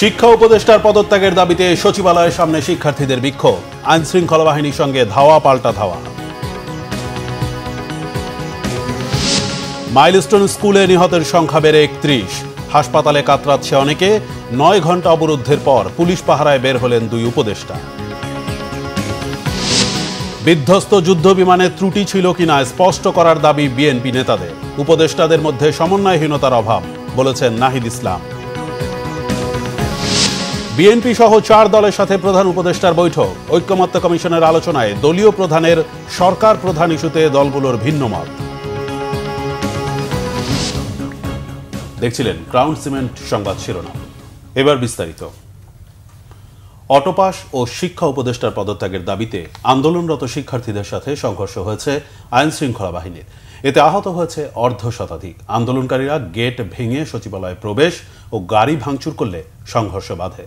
শিক্ষা উপদেষ্টার পদত্যাগের দাবিতে সচিবালয়ের সামনে শিক্ষার্থীদের বিক্ষোভ, আইন শৃঙ্খলা বাহিনীর সঙ্গে ধাওয়া পাল্টা ধাওয়া। মাইলস্টোন স্কুলে নিহতের সংখ্যা বেড়ে 31, হাসপাতালে কাতরাচ্ছে অনেকে। 9 ঘন্টা অবরুদ্ধের পর পুলিশ পাহারায় বের হলেন 2 উপদেষ্টা। বিধ্বস্ত যুদ্ধ বিমানের ত্রুটি ছিল কিনা স্পষ্ট করার দাবি বিএনপি নেতাদের। উপদেষ্টাদের মধ্যে সমন্বয়হীনতার অভাব বলেছেন নাহিদ ইসলাম। বিএনপি সহ 4 দলের সাথে প্রধান উপদেষ্টার বৈঠক, ঐক্যমত্য কমিশনের আলোচনায় দলীয় প্রধানের সরকার প্রধান ইস্যুতে দলগুলোর ভিন্ন মত। দেখছিলেন ক্রাউন সিমেন্ট সংবাদ শিরোনাম। এবার বিস্তারিত। অটোপাস ও শিক্ষা উপদেষ্টার পদত্যাগের দাবিতে আন্দোলনরত শিক্ষার্থীদের সাথে সংঘর্ষ হয়েছে আইন শৃঙ্খলা বাহিনীর। এতে আহত হয়েছে অর্ধশতাধিক। আন্দোলনকারীরা গেট ভেঙে সচিবালয়ে প্রবেশ ও গাড়ি ভাঙচুর করলে সংঘর্ষ বাধে।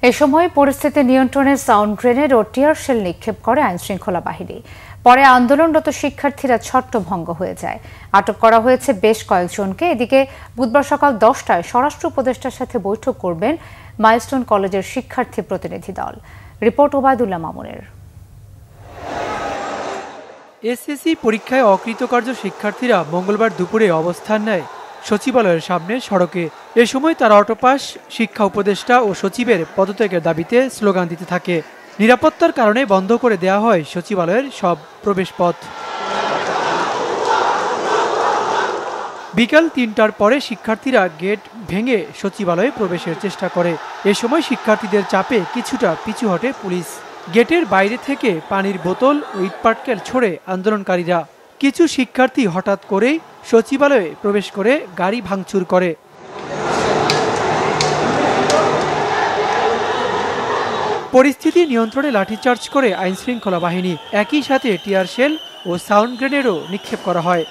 এ সময় পরিস্থিতি নিয়ন্ত্রণে সাউন্ড গ্রেনেড ও টিয়ার শেল নিক্ষেপ করে আইন শৃঙ্খলা বাহিনী। পরে আন্দোলনরত শিক্ষার্থীরা ছত্রভঙ্গ হয়ে যায়। আটক করা হয়েছে বেশ কয়েকজনকে। এদিকে বুধবার সকাল 10টায় স্বরাষ্ট্র উপদেষ্টার সাথে বৈঠক করবেন মাইলস্টোন কলেজের শিক্ষার্থী প্রতিনিধি দল। রিপোর্ট ওবায়দুল্লাহ মামুনের। এসএসসি পরীক্ষায় অকৃতকার্য শিক্ষার্থীরা মঙ্গলবার দুপুরে অবস্থান নেয় সচিবালয়ের সামনে সড়কে। এ সময় তারা অটোপাস, শিক্ষা উপদেষ্টা ও সচিবের পদত্যাগের দাবিতে স্লোগান দিতে থাকে। নিরাপত্তার কারণে বন্ধ করে দেওয়া হয় সচিবালয়ের সব প্রবেশপথ। বিকাল 3টার পরে শিক্ষার্থীরা গেট ভেঙে সচিবালয়ে প্রবেশের চেষ্টা করে। এ সময় শিক্ষার্থীদের চাপে কিছুটা পিছু হটে পুলিশ। গেটের বাইরে থেকে পানির বোতল ও ইটপাটকেল ছোড়ে আন্দোলনকারীরা। কিছু শিক্ষার্থী হঠাৎ করেই সচিবালয়ে প্রবেশ করে গাড়ি ভাঙচুর করে। পরিস্থিতি নিয়ন্ত্রণে লাঠিচার্জ করে আইন শৃঙ্খলা বাহিনী। একই সাথে টিয়ার শেল ও সাউন্ড গ্রেনেডও নিক্ষেপ করা হয়।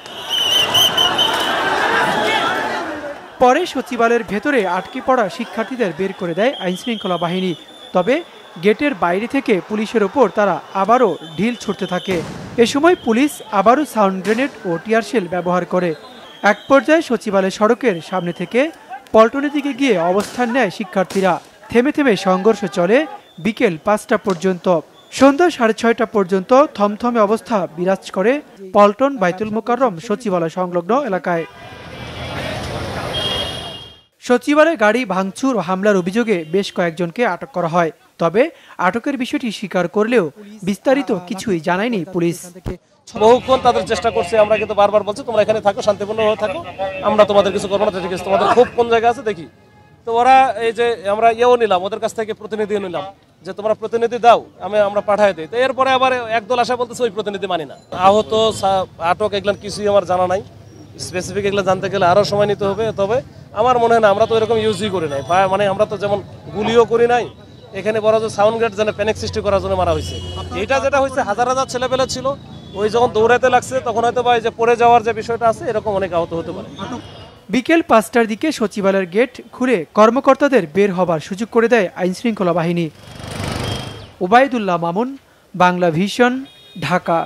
পরে সচিবালয়ের ভেতরে আটকে পড়া শিক্ষার্থীদের বের করে দেয় আইন শৃঙ্খলা বাহিনী। তবে গেটের বাইরে থেকে পুলিশের ওপর তারা আবারও ঢিল ছুড়তে থাকে। এ সময় পুলিশ আবারও সাউন্ড গ্রেনেড ও টিয়ার শেল ব্যবহার করে। এক পর্যায়ে সচিবালয় সড়কের সামনে থেকে পল্টনের দিকে গিয়ে অবস্থান নেয় শিক্ষার্থীরা। থেমে থেমে সংঘর্ষ চলে বিকেল 5টা পর্যন্ত। সন্ধ্যা 6:30 পর্যন্ত থমথমে অবস্থা বিরাজ করে পল্টন বাইতুল মোকাররম সচিবালয় সংলগ্ন এলাকায়। সচিবালয়ে গাড়ি ভাঙচুর ও হামলার অভিযোগে বেশ কয়েকজনকে আটক করা হয়। তবে আটকের বিষয়টি স্বীকার করলেও বিস্তারিত কিছুই জানায়নি পুলিশ। বহুক্ষণ তাদের চেষ্টা করছে, আমরা কিন্তু বারবার বলছি তোমরা এখানে থাকো, শান্তিপূর্ণভাবে থাকো, আমরা তোমাদের কিছু করবো না, ঠিক আছে, তোমাদের খুব কোন জায়গা আছে দেখি। তো ওরা এই যে আমরা নিলাম, ওদের কাছ থেকে প্রতিনিধি নিলাম যে তোমরা প্রতিনিধি দাও, আমরা পাঠাই দিই। তো এরপরে আবার একদল আসা বলতেছে ওই প্রতিনিধি মানি না। আহত, আটক এগুলো কিছুই আমার জানা নাই। স্পেসিফিক এগুলো জানতে গেলে আরও সময় নিতে হবে। তবে আমার মনে হয় না, আমরা তো এরকম ইউজই করি নাই, মানে আমরা তো যেমন গুলিও করি নাই। এখানে বড় যে সাউন্ড গ্রেড যেন প্যানিক সৃষ্টি করার জন্য মারা হয়েছে। এটা যেটা হয়েছে, হাজার হাজার ছেলেপেলে ছিল, ওই যখন দৌড়াতে লাগছে তখন হয়তো বা যে পড়ে যাওয়ার যে বিষয়টা আছে, এরকম অনেক আহত হতে পারে। বিকেল 5টার দিকে সচিবালয়ের গেট খুলে কর্মকর্তাদের বের হবার সুযোগ করে দেয় আইন শৃঙ্খলা বাহিনী। ওবায়দুল্লাহ মামুন, বাংলা ভিশন, ঢাকা।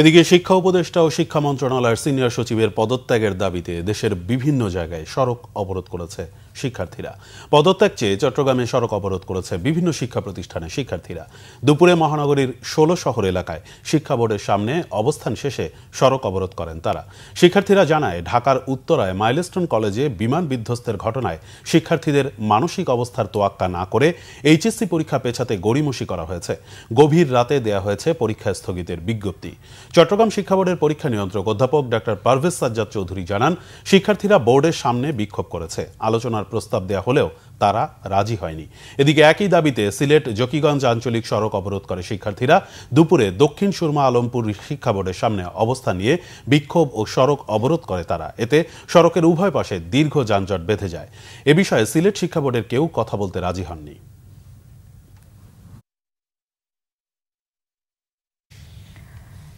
এদিকে শিক্ষা উপদেষ্টা ও শিক্ষা মন্ত্রণালয়ের সিনিয়র সচিবের পদত্যাগের দাবিতে দেশের বিভিন্ন জায়গায় সড়ক অবরোধ করেছে শিক্ষার্থীরা। পদত্যাগ চেয়ে চট্টগ্রামে সড়ক অবরোধ করেছে বিভিন্ন শিক্ষা প্রতিষ্ঠানের শিক্ষার্থীরা। দুপুরে মহানগরীর 16 শহর এলাকায় শিক্ষা বোর্ডের সামনে অবস্থান শেষে সড়ক অবরোধ করেন তারা। শিক্ষার্থীরা জানায়, ঢাকার উত্তরায় মাইলস্টোন কলেজে বিমান বিধ্বস্তের ঘটনায় শিক্ষার্থীদের মানসিক অবস্থার তোয়াক্কা না করে এইচএসসি পরীক্ষা পেছাতে গড়িমসি করা হয়েছে। গভীর রাতে দেয়া হয়েছে পরীক্ষা স্থগিতের বিজ্ঞপ্তি। চট্টগ্রাম শিক্ষা বোর্ডের পরীক্ষা নিয়ন্ত্রক অধ্যাপক ডাক্তার পারভেজ সাজ্জাদ চৌধুরী জানান, শিক্ষার্থীরা বোর্ডের সামনে বিক্ষোভ করেছে। আলোচনার প্রস্তাব দেয়া হলেও তারা রাজি হয়নি। এদিকে একই দাবিতে সিলেট জকিগঞ্জ আঞ্চলিক সড়ক অবরোধ করে শিক্ষার্থীরা। দুপুরে দক্ষিণ সুরমা আলমপুর শিক্ষা বোর্ডের সামনে অবস্থান নিয়ে বিক্ষোভ ও সড়ক অবরোধ করে তারা। এতে সড়কের উভয় পাশে দীর্ঘ যানজট বেঁধে যায়। এ বিষয়ে সিলেট শিক্ষা বোর্ডের কেউ কথা বলতে রাজি হননি।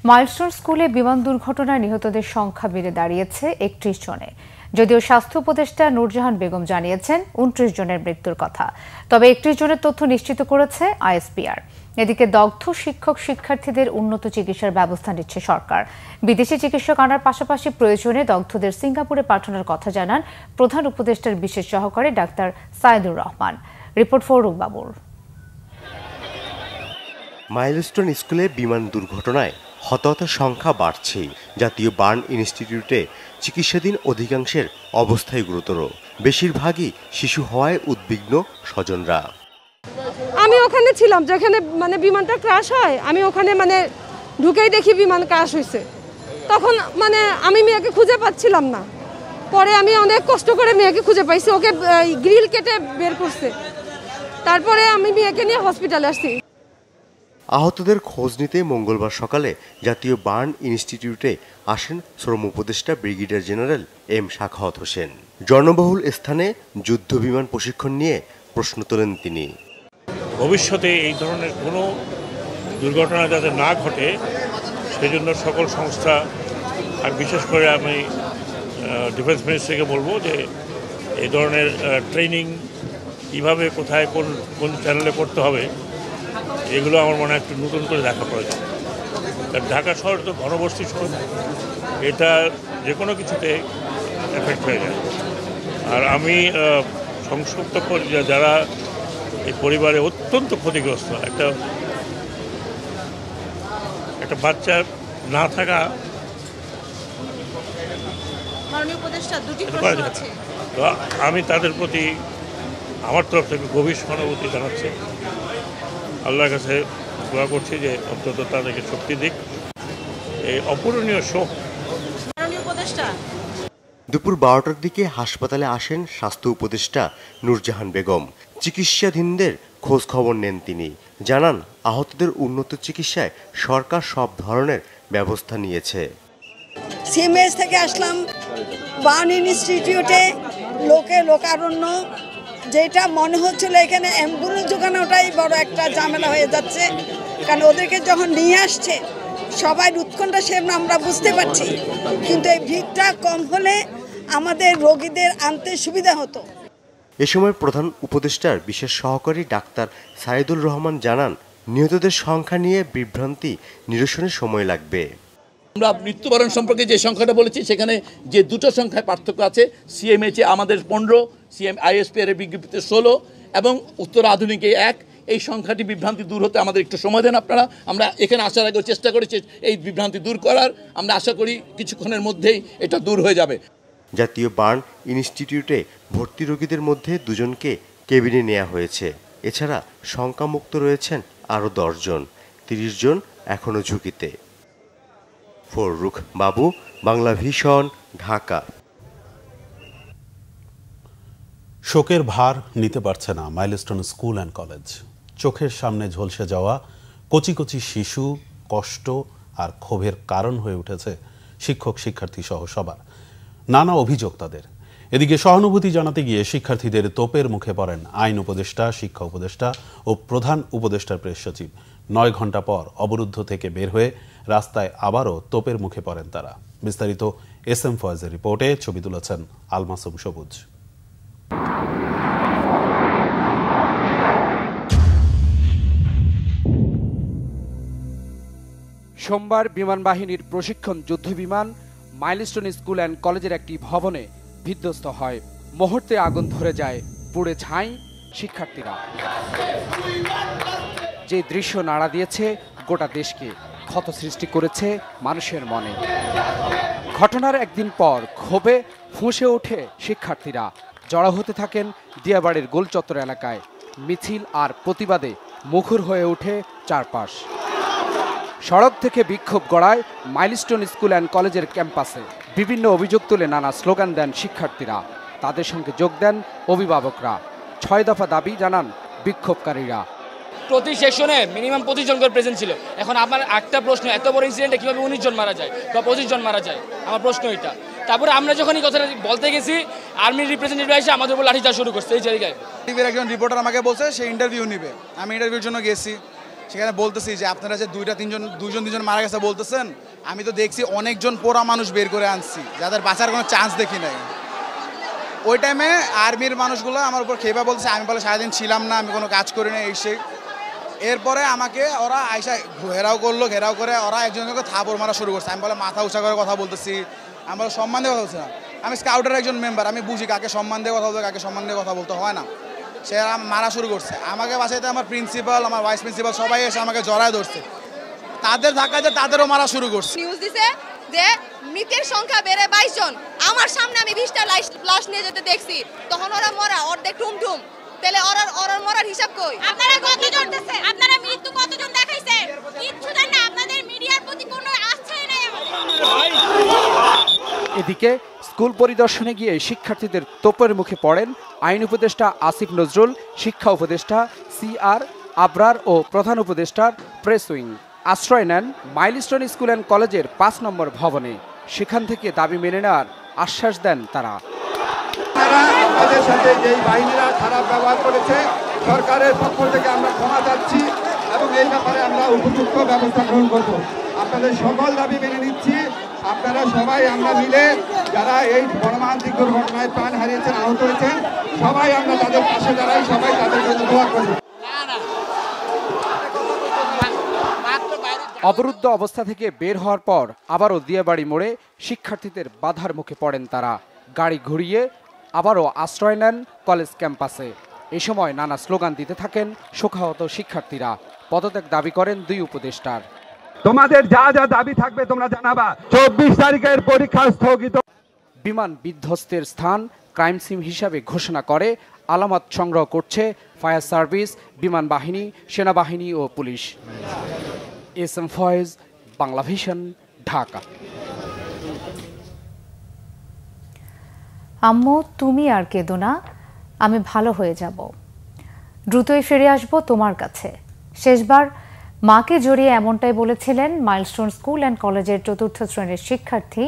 মাইলস্টোন স্কুলে বিমান দুর্ঘটনায় নিহতদের সংখ্যা বেড়ে দাঁড়িয়েছে 31 জনে। যদিও স্বাস্থ্য উপদেষ্টা নূরজাহান বেগম জানিয়েছেন 29 জনের মৃত্যুর কথা, তবে 31 জনের তথ্য নিশ্চিত করেছে আইএসপিআর। এদিকে দগ্ধ শিক্ষক শিক্ষার্থীদের উন্নত চিকিৎসার ব্যবস্থা নিচ্ছে সরকার। বিদেশি চিকিৎসক আনার পাশাপাশি প্রয়োজনে দগ্ধদের সিঙ্গাপুরে পাঠানোর কথা জানান প্রধান উপদেষ্টার বিশেষ সহকারী ডাক্তার সাইদুর রহমান। রিপোর্ট ফরুক বাবুর। মাইলস্টোন স্কুলে বিমান দুর্ঘটনায় হতাহতের সংখ্যা বাড়ছেই। জাতীয় বার্ন ইনস্টিটিউটে চিকিৎসাধীন অধিকাংশের অবস্থাই গুরুতর। বেশিরভাগই শিশু হওয়ায় উদ্বিগ্ন স্বজনরা। আমি ওখানে ছিলাম যেখানে বিমানটা ক্র্যাশ হয়, আমি ওখানে ঢুকেই দেখি বিমান ক্র্যাশ হয়েছে। তখন আমি মেয়েকে খুঁজে পাচ্ছিলাম না। পরে আমি অনেক কষ্ট করে মেয়েকে খুঁজে পাইছি, ওকে গ্রিল কেটে বের করছে। তারপরে আমি মেয়েকে নিয়ে হসপিটালে আসছি। আহতদের খোঁজ নিতে মঙ্গলবার সকালে জাতীয় বার্ন ইনস্টিটিউটে আসেন শ্রম উপদেষ্টা brigadier general M Sakhawat Hossain. জনবহুল স্থানে যুদ্ধ বিমান প্রশিক্ষণ নিয়ে প্রশ্ন তোলেন তিনি। ভবিষ্যতে এই ধরনের কোনো দুর্ঘটনা যাতে না ঘটে সেজন্য সকল সংস্থা, আর বিশেষ করে আমি ডিফেন্স মিনিস্ট্রিকে বলবো যে এই ধরনের ট্রেনিং কীভাবে, কোথায়, কোন চ্যানেলে করতে হবে, এগুলো আমার মনে হয় একটু নতুন করে দেখা প্রয়োজন। ঢাকা শহর তো ঘনবসতি শহর, এটা যে কোনো কিছুতে এফেক্ট হয়ে যায়। আর আমি সংশ্লিষ্ট যারা এই পরিবারে অত্যন্ত ক্ষতিগ্রস্ত, একটা বাচ্চার না থাকা, তো আমি তাদের প্রতি আমার তরফ থেকে গভীর সহানুভূতি জানাচ্ছি। আল্লাহর কাছে দোয়া করছি যে অন্তত তাদেরকে শক্তি দিক। এই অপূরণীয় শোক। দুপুর 12টার দিকে হাসপাতালে আসেন স্বাস্থ্য উপদেষ্টা নূরজাহান বেগম। চিকিৎসাধীনদের খোঁজ খবর নেন তিনি। জানান, আহতদের উন্নত চিকিৎসায় সরকার সব ধরনের ব্যবস্থা নিয়েছে। সিএমএস থেকে আসলাম, বার্ন ইনস্টিটিউটে লোকারণ্য, যেটা মনে হচ্ছিল এখানে অ্যাম্বুলেন্স জোগানোটাই বড় একটা ঝামেলা হয়ে যাচ্ছে। কারণ ওদেরকে যখন নিয়ে আসছে সবাই উৎকণ্ঠা, সে আমরা বুঝতে পারছি, কিন্তু এই ভিড়টা কম হলে আমাদের রোগীদের আনতে সুবিধা হতো। এ সময় প্রধান উপদেষ্টার বিশেষ সহকারী ডাক্তার সাইদুর রহমান জানান, নিহতদের সংখ্যা নিয়ে বিভ্রান্তি নিরসনের সময় লাগবে। আমরা মৃত্যুবরণ সম্পর্কে যে সংখ্যাটা বলেছি সেখানে যে দুটো সংখ্যায় পার্থক্য আছে। সিএমএইচে আমাদের 15, আইএসপি এর বিজ্ঞপ্তিতে 16 এবং উত্তর আধুনিকে 1। এই সংখ্যাটি বিভ্রান্তি দূর হতে আমাদের একটু সময় দেন আপনারা। আমরা এখানে আসার আগে চেষ্টা করেছি এই বিভ্রান্তি দূর করার। আমরা আশা করি কিছুক্ষণের মধ্যেই এটা দূর হয়ে যাবে। জাতীয় বার্ন ইনস্টিটিউটে ভর্তি রোগীদের মধ্যে 2 জনকে কেবিনে নেওয়া হয়েছে। এছাড়া শঙ্কামুক্ত রয়েছেন আরও 10 জন। 30 জন এখনও ঝুঁকিতে। ফরুক বাবু, বাংলা ভিশন, ঢাকা। শোকের ভার নিতে পারছে না মাইলস্টোন স্কুল অ্যান্ড কলেজ। চোখের সামনে ঝলসে যাওয়া কচি কচি শিশু কষ্ট আর ক্ষোভের কারণ হয়ে উঠেছে শিক্ষক শিক্ষার্থী সহ সবার। নানা অভিযোগ তাদের। এদিকে সহানুভূতি জানাতে গিয়ে শিক্ষার্থীদের তোপের মুখে পড়েন আইন উপদেষ্টা, শিক্ষা উপদেষ্টা ও প্রধান উপদেষ্টার প্রেস সচিব। 9 ঘণ্টা পর অবরুদ্ধ থেকে বের হয়ে রাস্তায় আবারও তোপের মুখে পড়েন তারা। বিস্তারিত এস এম ফয়েজের রিপোর্টে। ছবি তুলেছেন আলমাসুম সবুজ। সোমবার বিমান বাহিনীর প্রশিক্ষণ যুদ্ধবিমান মাইলস্টোন স্কুল অ্যান্ড কলেজের একটি ভবনে বিধ্বস্ত হয়। মুহূর্তে আগুন ধরে যায়, পুড়ে ছাই শিক্ষার্থীরা। যে দৃশ্য নাড়া দিয়েছে গোটা দেশকে, ক্ষত সৃষ্টি করেছে মানুষের মনে। ঘটনার একদিন পর ক্ষোভে ফুঁসে ওঠে শিক্ষার্থীরা। জড়ো হতে থাকেন দিয়াবাড়ির গোলচত্বর এলাকায়। মিছিল আর প্রতিবাদে মুখর হয়ে ওঠে চারপাশ। সড়ক থেকে বিক্ষোভ গড়ায় মাইলস্টোন স্কুল অ্যান্ড কলেজের ক্যাম্পাসে। বিভিন্ন অভিযোগ তুলে নানা স্লোগান দেন শিক্ষার্থীরা। তাদের সঙ্গে যোগ দেন অভিভাবকরা। 6 দফা দাবি জানান বিক্ষোভকারীরা। প্রতি সেকশনে মিনিমাম 25 জন করে প্রেজেন্ট ছিল। এখন আমার একটা প্রশ্ন, এত বড় ইনসিডেন্টে কীভাবে 19 জন মারা যায় বা 25 জন মারা যায়? আমার প্রশ্ন এটা। তারপরে আমরা যখন এই কথাটা বলতে গেছি, আর্মির রিপ্রেজেন্টেটিভ এসে আমাদের উপর লাঠিচার্জ শুরু করছে এই জায়গায়। টিভির একজন রিপোর্টার আমাকে বলছে সে ইন্টারভিউ নেবে। আমি ইন্টারভিউর জন্য গেছি, সেখানে বলতেছি যে আপনারা যে 2-3জন মারা গেছে বলতেছেন, আমি তো দেখছি অনেকজন পোড়া মানুষ বের করে আনছি যাদের বাঁচার কোনো চান্স দেখি নাই। ওই টাইমে আর্মির মানুষগুলো আমার উপর খেপা বলছে। আমি বলে সারাদিন ছিলাম না, আমি কোনো কাজ করি না, এই সেই। এরপরে আমাকে ওরা আইসা ঘেরাও করলো, ঘেরাও করে ওরা একজনকে থাপড় মারা শুরু করছে। আমি বলে মাথা উঁচা করে কথা বলতেছি, আমি বলে সম্মান দিয়ে কথা বলছি না, আমি স্কাউটের একজন মেম্বার, আমি বুঝি কাকে সম্মান দিয়ে কথা বলতে কাকে সম্মান দিয়ে কথা বলতে হয় না। সে মারা শুরু করছে আমাকে। বাসাইতে আমার প্রিন্সিপাল, আমার ভাইস প্রিন্সিপাল সবাই এসে আমাকে জড়ায় ধরছে। তাদের ধাক্কাতে তাদেরও মারা শুরু করছে। নিউজ দিছে যে মৃতের সংখ্যা বেড়ে 22 জন। আমার সামনে আমি 20টা লাশ নিয়ে যেতে দেখছি, তখন ওরা মরা অর্ধেক ঠুমঠুম। তাহলে ওরার মরার হিসাব কই? আপনারা কতজন দেখছেন? আপনারা মৃত্যু কতজন দেখাইছেন? কিচ্ছু জানেন না, আপনাদের মিডিয়ার প্রতি কোনো আস্থাই নাই আমাদের। এদিকে স্কুল পরিদর্শনে গিয়ে শিক্ষার্থীদের তোপের মুখে পড়েন আইন উপদেষ্টা আসিফ নজরুল, শিক্ষা উপদেষ্টা CR আবরার ও প্রধান উপদেষ্টার প্রেস উইং। আশ্রয় নেন মাইলস্টোন স্কুল অ্যান্ড কলেজের 5 নম্বর ভবনে। সেখান থেকে দাবি মেনে নেওয়ার আশ্বাস দেন তারা। আমাদের সাথে যেই বাহিনীরা খারাপ ব্যবহার করেছে, সরকারের পক্ষ থেকে আমরা ক্ষমা চাচ্ছি এবং এই ব্যাপারে আমরা উপযুক্ত ব্যবস্থা গ্রহণ করব। আপনাদের সকল দাবি মেনে নিচ্ছি। আপনারা সবাই আমরা মিলে যারা এই মর্মান্তিক দুর্ঘটনায় প্রাণ হারিয়েছেন, আহত হয়েছেন, সবাই আমরা তাদের পাশে দাঁড়াই, সবাই তাদের জন্য দোয়া করি। অবরুদ্ধ অবস্থা থেকে বের হওয়ার পর আবারও দিয়াবাড়ি মোড়ে শিক্ষার্থীদের বাধার মুখে পড়েন তারা। গাড়ি ঘুরিয়ে আবারও আশ্রয় নেন কলেজ ক্যাম্পাসে। এই সময় নানা স্লোগান দিতে থাকেন শোকাহত শিক্ষার্থীরা। পদত্যাগ দাবি করেন 2 উপদেষ্টার। তোমাদের যা যা দাবি থাকবে তোমরা জানাবা। 24 তারিখের পরীক্ষা স্থগিত। বিমান বিধ্বস্তের স্থান ক্রাইম সিন হিসাবে ঘোষণা করে আলামত সংগ্রহ করছে ফায়ার সার্ভিস, বিমান বাহিনী, সেনাবাহিনী ও পুলিশ। SM Faiz, Bangla vision, Dhaka. আম্মু তুমি আর কেঁদো না, আমি ভালো হয়ে যাব, দ্রুতই ফিরে আসব তোমার কাছে। শেষবার মাকে জড়িয়ে এমনটাই বলেছিলেন মাইলস্টোন স্কুল অ্যান্ড কলেজের 4র্থ শ্রেণীর শিক্ষার্থী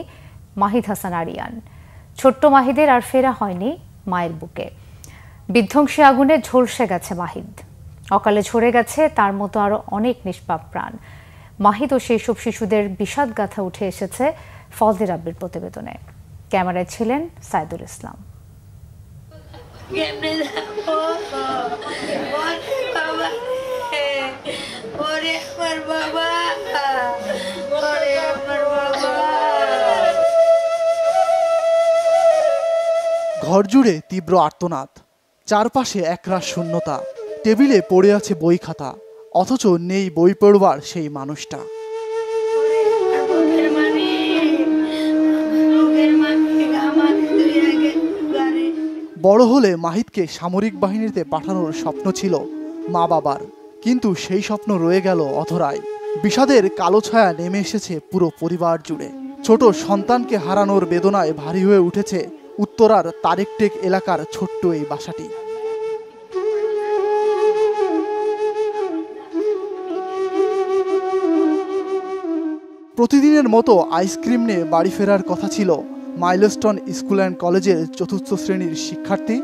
মাহিদ হাসান আরিয়ান। ছোট্ট মাহিদের আর ফেরা হয়নি মায়ের বুকে। বিধ্বংসী আগুনে ঝলসে গেছে মাহিদ, অকালে ঝরে গেছে তার মতো আরো অনেক নিষ্পাপ প্রাণ। মাহিদ ও সেই সব শিশুদের বিষাদ গাথা উঠে এসেছে ফজলে রাব্বির প্রতিবেদনে। ক্যামেরায় ছিলেন সাইদুল ইসলাম। ঘর জুড়ে তীব্র আর্তনাদ, চারপাশে একরাশ শূন্যতা। টেবিলে পড়ে আছে বই খাতা, অথচ নেই বই পড়বার সেই মানুষটা। বড় হলে মাহিদকে সামরিক বাহিনীতে পাঠানোর স্বপ্ন ছিল মা বাবার, কিন্তু সেই স্বপ্ন রয়ে গেল অধরায়। বিষাদের কালো ছায়া নেমে এসেছে পুরো পরিবার জুড়ে। ছোট সন্তানকে হারানোর বেদনায় ভারী হয়ে উঠেছে উত্তরার তারেকটেক এলাকার ছোট্ট এই বাসাটি। প্রতিদিনের মতো আইসক্রিম নিয়ে বাড়ি ফেরার কথা ছিল মাইলস্টোন স্কুল অ্যান্ড কলেজের 4র্থ শ্রেণীর শিক্ষার্থী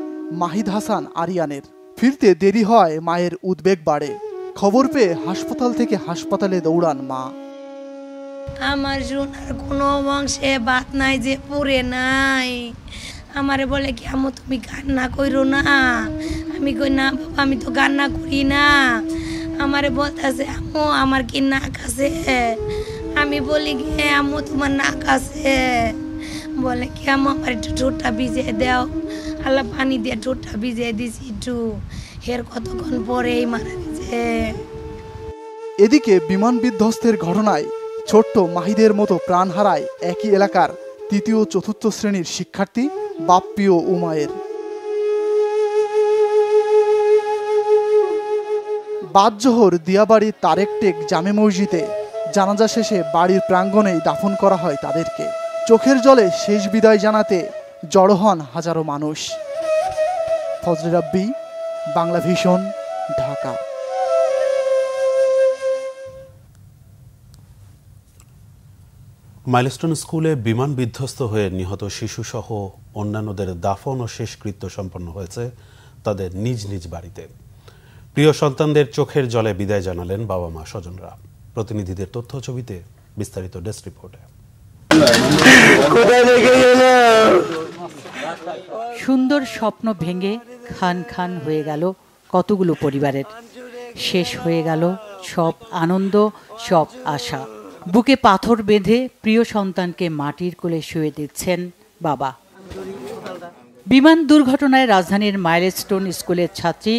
মাহিদ হাসান আরিয়ানের। ফিরতে দেরি হয় মায়ের উদ্বেগ বাড়ে। খবর পেয়ে হাসপাতাল থেকে হাসপাতালে দৌড়ান মা। আমার সোনার কোনো বংশে বাত নাই যে পড়ে নাই। আমারে বলে কি আম্মু তুমি কান্না কইরো না। আমি কই না বাবা আমি তো কান্না করি না। আমারে বলতেছে আম্মু আমার কি নাক আছে। আমি বলি কি আম্মু তোমার নাক আছে। বলে কি আম্মু আমার একটু ঠোঁটটা ভিজিয়ে দাও। আল্লাহ পানি দিয়ে ঠোঁটটা ভিজিয়ে দিছি একটু। এর কতক্ষণ পরেই মারা গেছে। এদিকে বিমান বিধ্বস্তের ঘটনায় ছোট্ট মাহিদের মতো প্রাণ হারায় একই এলাকার 3য় ও 4র্থ শ্রেণীর শিক্ষার্থী বাপ্পি ও উমায়ের। বাদ জোহর দিয়াবাড়ির তারেকটেক জামে মসজিদে জানাজা শেষে বাড়ির প্রাঙ্গণেই দাফন করা হয় তাদেরকে। চোখের জলে শেষ বিদায় জানাতে জড়ো হন হাজারো মানুষ। ফজলে রাব্বি, বাংলা ভিশন, ঢাকা। মাইলস্টোন স্কুলে বিমান বিধ্বস্ত হয়ে নিহত শিশুসহ অন্যান্যদের দাফন ও শেষকৃত্য সম্পন্ন হয়েছে তাদের নিজ নিজ বাড়িতে। প্রিয় সন্তানদের চোখের জলে বিদায় জানালেন বাবা মা স্বজনরা। প্রতিনিধিদের তথ্য ছবিতে বিস্তারিত ডেস্ক রিপোর্টে। সুন্দর স্বপ্ন ভেঙে খান খান হয়ে গেল কতগুলো পরিবারের। শেষ হয়ে গেল সব আনন্দ, সব আশা। বুকে পাথর বেঁধে প্রিয় সন্তানকে মাটির কোলে শুয়ে দিচ্ছেন বাবা। বিমান দুর্ঘটনায় রাজধানীর মাইলস্টোন স্কুলের ছাত্রী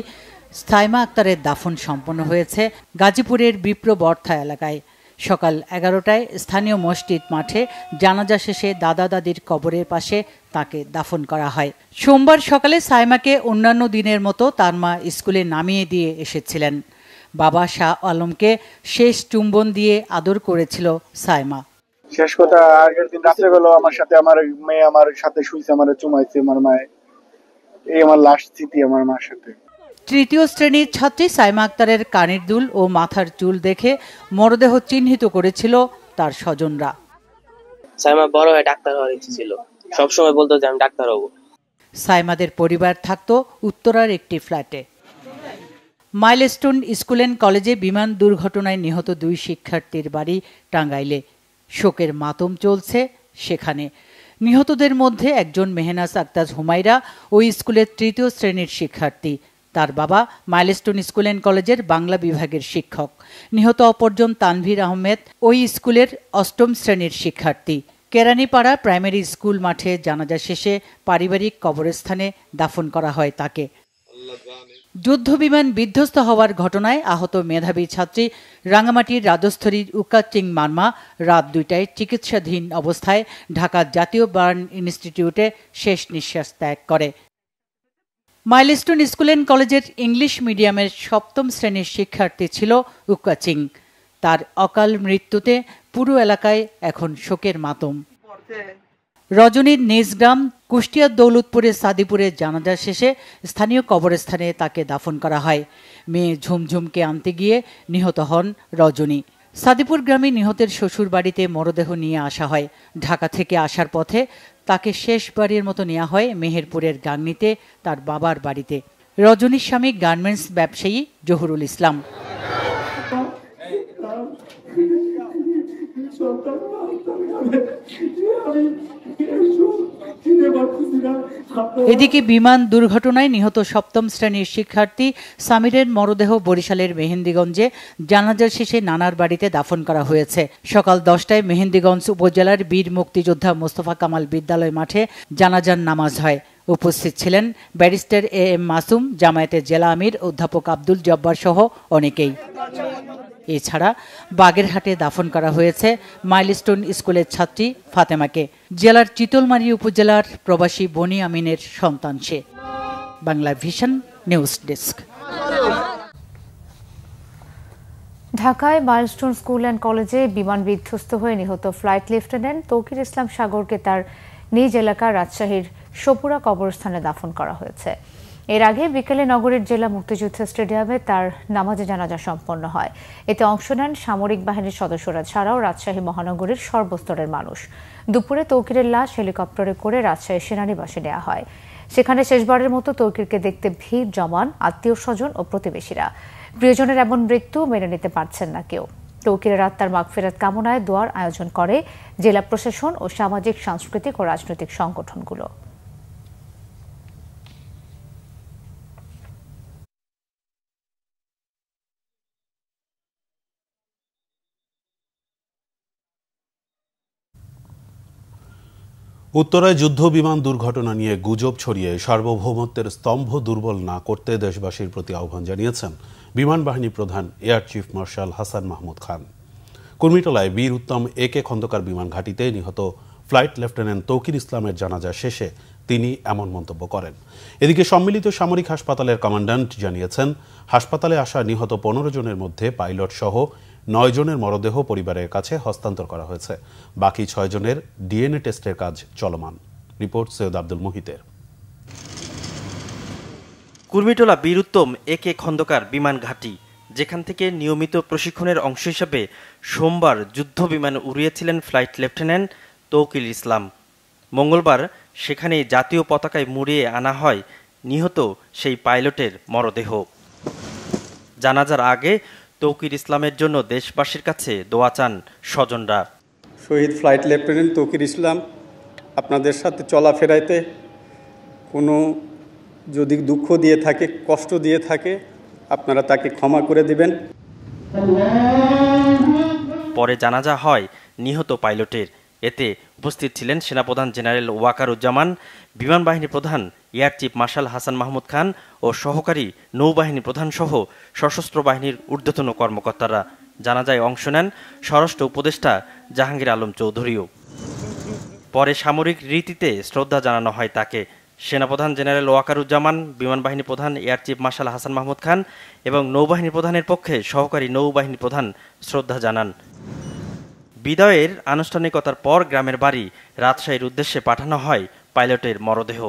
সাইমা আক্তারের দাফন সম্পন্ন হয়েছে গাজীপুরের বিপ্রবর্থা এলাকায়। সকাল 11টায় স্থানীয় মসজিদ মাঠে জানাজা শেষে দাদা দাদির কবরের পাশে তাকে দাফন করা হয়। সোমবার সকালে সাইমাকে অন্যান্য দিনের মতো তার মা স্কুলে নামিয়ে দিয়ে এসেছিলেন। বাবা শাহ আলমকে শেষ চুম্বন দিয়ে আদর করেছিল সাইমা। শেষ কথা, আগের দিন রাত্রেবেলা আমার সাথে আমার মেয়ে আমার সাথে শুইছে, আমার চুমাইছে আমার মায়ে। এই আমার লাস্ট স্মৃতি আমার মার সাথে। তৃতীয় শ্রেণীর ছাত্রী সাইমা আক্তারের কানের দুল ও মাথার চুল দেখে মরদেহ চিহ্নিত করেছিল তার স্বজনরা। সাইমা বড় হয়ে ডাক্তার হওয়ার ইচ্ছে ছিল, সবসময় বলতো যে আমি ডাক্তার হব। সাইমাদের পরিবার থাকতো উত্তরার একটি ফ্ল্যাটে। মাইলস্টোন স্কুল অ্যান্ড কলেজে বিমান দুর্ঘটনায় নিহত 2 শিক্ষার্থীর বাড়ি টাঙ্গাইলে। শোকের মাতম চলছে সেখানে। নিহতদের মধ্যে একজন মেহনাজ আক্তার হুমায়রা ওই স্কুলের 3য় শ্রেণীর শিক্ষার্থী। তার বাবা মাইলস্টোন স্কুল অ্যান্ড কলেজের বাংলা বিভাগের শিক্ষক। নিহত অপরজন তানভীর আহমেদ ওই স্কুলের 8ম শ্রেণীর শিক্ষার্থী। কেরানীপাড়া প্রাইমারি স্কুল মাঠে জানাজা শেষে পারিবারিক কবরস্থানে দাফন করা হয় তাকে। যুদ্ধবিমান বিধ্বস্ত হওয়ার ঘটনায় আহত মেধাবী ছাত্রী রাঙামাটির রাজস্থলীর উকাচিং মার্মা রাত 2টায় চিকিৎসাধীন অবস্থায় ঢাকা জাতীয় বার্ন ইনস্টিটিউটে শেষ নিঃশ্বাস ত্যাগ করে। মাইলস্টোন স্কুল অ্যান্ড কলেজের ইংলিশ মিডিয়ামের 7ম শ্রেণীর শিক্ষার্থী ছিল উকাচিং। তার অকাল মৃত্যুতে পুরো এলাকায় এখন শোকের মাতম। রজনীর নিজ গ্রাম কুষ্টিয়ার দৌলতপুরের সাদিপুরে জানাজা শেষে স্থানীয় কবরস্থানে তাকে দাফন করা হয়। মেয়ে ঝুমঝুমকে আনতে গিয়ে নিহত হন রজনী। সাদিপুর গ্রামে নিহতের শ্বশুর বাড়িতে মরদেহ নিয়ে আসা হয়। ঢাকা থেকে আসার পথে তাকে শেষবারের মতো নেওয়া হয় মেহেরপুরের গাংনীতে তার বাবার বাড়িতে। রজনীর স্বামী গার্মেন্টস ব্যবসায়ী জহুরুল ইসলাম। এদিকে বিমান দুর্ঘটনায় নিহত 7ম শ্রেণীর শিক্ষার্থী সামিরের মরদেহ বরিশালের মেহেন্দিগঞ্জে জানাজা শেষে নানার বাড়িতে দাফন করা হয়েছে। সকাল 10টায় মেহেন্দিগঞ্জ উপজেলার বীর মুক্তিযোদ্ধা মোস্তফা কামাল বিদ্যালয় মাঠে জানাজার নামাজ হয়। উপস্থিত ছিলেন ব্যারিস্টার AM মাসুম, জামায়াতের জেলা আমির অধ্যাপক আব্দুল জব্বার সহ অনেকেই। এছাড়া বাগেরহাটে দাফন করা হয়েছে মাইলস্টোন স্কুলের ছাত্রী ফাতেমাকে। জেলার চিতলমারী উপজেলার প্রবাসী বনি আমিনের সন্তান সে। Bangla vision news desk. ঢাকায় মাইলস্টোন স্কুল অ্যান্ড কলেজে বিমান বিধ্বস্ত হয়ে নিহত ফ্লাইট লেফটেন্যান্ট তৌকির ইসলাম সাগরকে তার নিজ এলাকা রাজশাহীর সপুরা কবরস্থানে দাফন করা হয়েছে। এর আগে বিকেলে নগরের জেলা মুক্তিযুদ্ধ স্টেডিয়ামে তার নামাজে জানাজা সম্পন্ন হয়। এতে অংশ নেন সামরিক বাহিনীর সদস্যরা ছাড়াও রাজশাহী মহানগরীর সর্বস্তরের মানুষ। দুপুরে তৌকিরের লাশ হেলিকপ্টারে করে রাজশাহী সেনানিবাসে নেওয়া হয়। সেখানে শেষবারের মতো তৌকিরকে দেখতে ভিড় জমান আত্মীয় স্বজন ও প্রতিবেশীরা। প্রিয়জনের এমন মৃত্যু মেনে নিতে পারছেন না কেউ। তৌকিরের আত্মার মাগফিরাত কামনায় দোয়ার আয়োজন করে জেলা প্রশাসন ও সামাজিক, সাংস্কৃতিক ও রাজনৈতিক সংগঠনগুলো। উত্তরায় যুদ্ধ বিমান দুর্ঘটনা নিয়ে গুজব ছড়িয়ে সার্বভৌমত্বের স্তম্ভ দুর্বল না করতে দেশবাসীর প্রতি আহ্বান জানিয়েছেন বিমান বাহিনী প্রধান air chief marshal Hasan Mahmud Khan. কুর্মিটোলায় বীর উত্তম AK খন্দকার বিমান ঘাঁটিতে নিহত ফ্লাইট লেফটেন্যান্ট তৌকির ইসলামের জানাজা শেষে তিনি এমন মন্তব্য করেন। এদিকে সম্মিলিত সামরিক হাসপাতালের কমান্ড্যান্ট জানিয়েছেন, হাসপাতালে আসা নিহত 15 জনের মধ্যে পাইলট সহ 9 জনের মরদেহ পরিবারের কাছে হস্তান্তর করা হয়েছে। বাকি 6 জনের DNA টেস্টের কাজ চলমান। রিপোর্ট সৈয়দ আব্দুল মুহিতের। কুর্মিটোলা বীর উত্তম AK খন্দকার বিমান ঘাঁটি, যেখান থেকে নিয়মিত প্রশিক্ষণের অংশ হিসেবে সোমবার যুদ্ধ বিমান উড়িয়েছিলেন ফ্লাইট লেফটেন্যান্ট তৌকির ইসলাম। মঙ্গলবার সেখানে জাতীয় পতাকায় মুড়িয়ে আনা হয় নিহত সেই পাইলটের মরদেহ। জানাজার আগে তৌকির ইসলামের জন্য দেশবাসীর কাছে দোয়া চান স্বজনরা। শহীদ ফ্লাইট লেফটেন্যান্ট তৌকির ইসলাম আপনাদের সাথে চলাফেরাতে কোনো যদি দুঃখ দিয়ে থাকে, কষ্ট দিয়ে থাকে, আপনারা তাকে ক্ষমা করে দিবেন। পরে জানাজা হয় নিহত পাইলটের। এতে উপস্থিত ছিলেন সেনাপ্রধান জেনারেল ওয়াকারুজ্জামান, বিমান বাহিনী প্রধান air chief marshal Hasan Mahmud Khan ও সহকারী নৌবাহিনী প্রধান সহ সশস্ত্র বাহিনীর ঊর্ধ্বতন কর্মকর্তারা। জানাজায় অংশ নেন স্বরাষ্ট্র উপদেষ্টা জাহাঙ্গীর আলম চৌধুরীও। পরে সামরিক রীতিতে শ্রদ্ধা জানানো হয় তাকে। সেনাপ্রধান জেনারেল ওয়াকারুজ্জামান, বিমান বাহিনী প্রধান air chief marshal Hasan Mahmud Khan এবং নৌবাহিনী প্রধানের পক্ষে সহকারী নৌবাহিনী প্রধান শ্রদ্ধা জানান। বিদায়ের আনুষ্ঠানিকতার পর গ্রামের বাড়ি রাজশাহীর উদ্দেশ্যে পাঠানো হয় পাইলটের মরদেহ।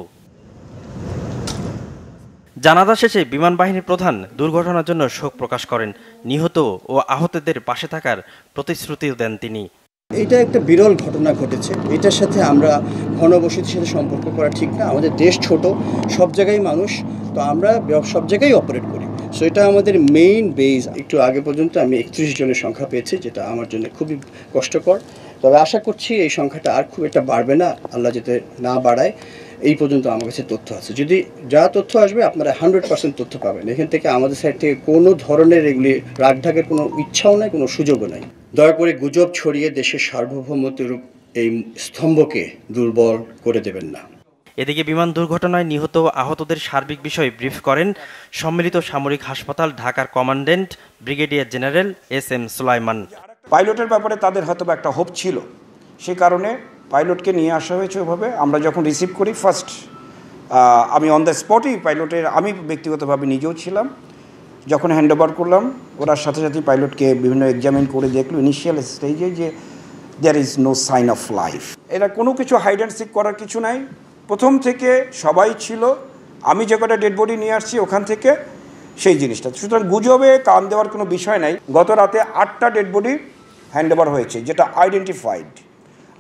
জানাজা শেষে বিমান বাহিনীর প্রধান দুর্ঘটনার জন্য শোক প্রকাশ করেন। নিহত ও আহতদের পাশে থাকার প্রতিশ্রুতিও দেন তিনি। এটা একটা বিরল ঘটনা ঘটেছে। এটার সাথে আমরা ঘনবসতির সাথে সম্পর্ক করা ঠিক না। আমাদের দেশ ছোট, সব জায়গায় মানুষ, তো আমরা সব জায়গায় অপারেট করি। সো এটা আমাদের মেইন বেস। একটু আগে পর্যন্ত আমি 31 জনের সংখ্যা পেয়েছি, যেটা আমার জন্য খুবই কষ্টকর। তবে আশা করছি এই সংখ্যাটা আর খুব একটা বাড়বে না, আল্লাহ যাতে না বাড়ায়। এই পর্যন্ত আমার কাছে তথ্য আছে। যদি যা তথ্য আসবে আপনারা 100% তথ্য পাবেন। এখান থেকে আমাদের সাইড থেকে কোনো ধরনের এগুলি রাগঢাকের কোনো ইচ্ছাও নাই, কোনো সুযোগও নাই। দয়া করে গুজব ছড়িয়ে দেশের সার্বভৌমত্বের এই স্তম্ভকে দুর্বল করে দেবেন না। এদিকে বিমান দুর্ঘটনায় নিহত আহতদের সার্বিক বিষয়ে ব্রিফ করেন সম্মিলিত সামরিক হাসপাতাল ঢাকার commandant brigadier general SM Sulaiman. পাইলটের ব্যাপারে তাদের হয়তো একটা হোপ ছিল, সে কারণে পাইলটকে নিয়ে আসা হয়েছে ওইভাবে। আমরা যখন রিসিভ করি ফার্স্ট আমি অন দ্য স্পটই পাইলটের, আমি ব্যক্তিগতভাবে নিজেও ছিলাম, যখন হ্যান্ড ওভার করলাম ওরার সাথে সাথে পাইলটকে বিভিন্ন এক্সামিন করে দেখলো ইনিশিয়াল স্টেজে যে there is no sign of life. এটা কোনো কিছু হাইড অ্যান্ড সিক করার কিছু নাই, প্রথম থেকে সবাই ছিল। আমি যে কটা ডেড বডি নিয়ে আসছি ওখান থেকে সেই জিনিসটা, সুতরাং গুজবে কান দেওয়ার কোনো বিষয় নাই। গত রাতে 8টা ডেড বডি হ্যান্ড ওভার হয়েছে, যেটা আইডেন্টিফাইড।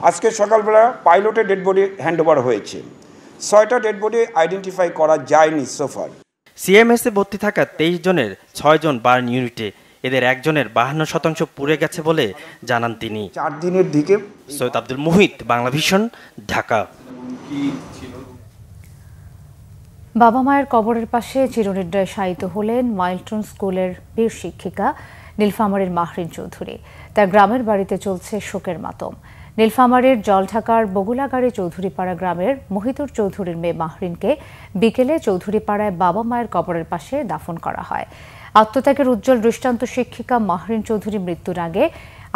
আজকে সকালবেলা পাইলটের ডেড বডি হ্যান্ড ওভার হয়েছে, 6টা ডেড বডি আইডেন্টিফাই করা যায়নি সোফার। CMS-এ ভর্তি থাকা 23 জনের 6 জন বার্ন ইউনিটে, এদের একজনের 52% পুড়ে গেছে বলে জানান তিনি। 4 দিনের দিকে। সৈয়দ আব্দুল মুহিত, বাংলা ভিশন, ঢাকা। বাবা মায়ের কবরের পাশে চিরনিদ্রায় শায়িত হলেন মাইলস্টোন স্কুলের বীর শিক্ষিকা নীলফামারীর মাহরিন চৌধুরী। তার গ্রামের বাড়িতে চলছে শোকের মাতম। নীলফামারীর জলঢাকার বগুলাগাড়ি চৌধুরীপাড়া গ্রামের মহিতুর চৌধুরীর মেয়ে মাহরিনকে বিকেলে চৌধুরীপাড়ায় বাবা মায়ের কবরের পাশে দাফন করা হয়। আত্মত্যাগের উজ্জ্বল দৃষ্টান্ত শিক্ষিকা মাহরিন চৌধুরী মৃত্যুর আগে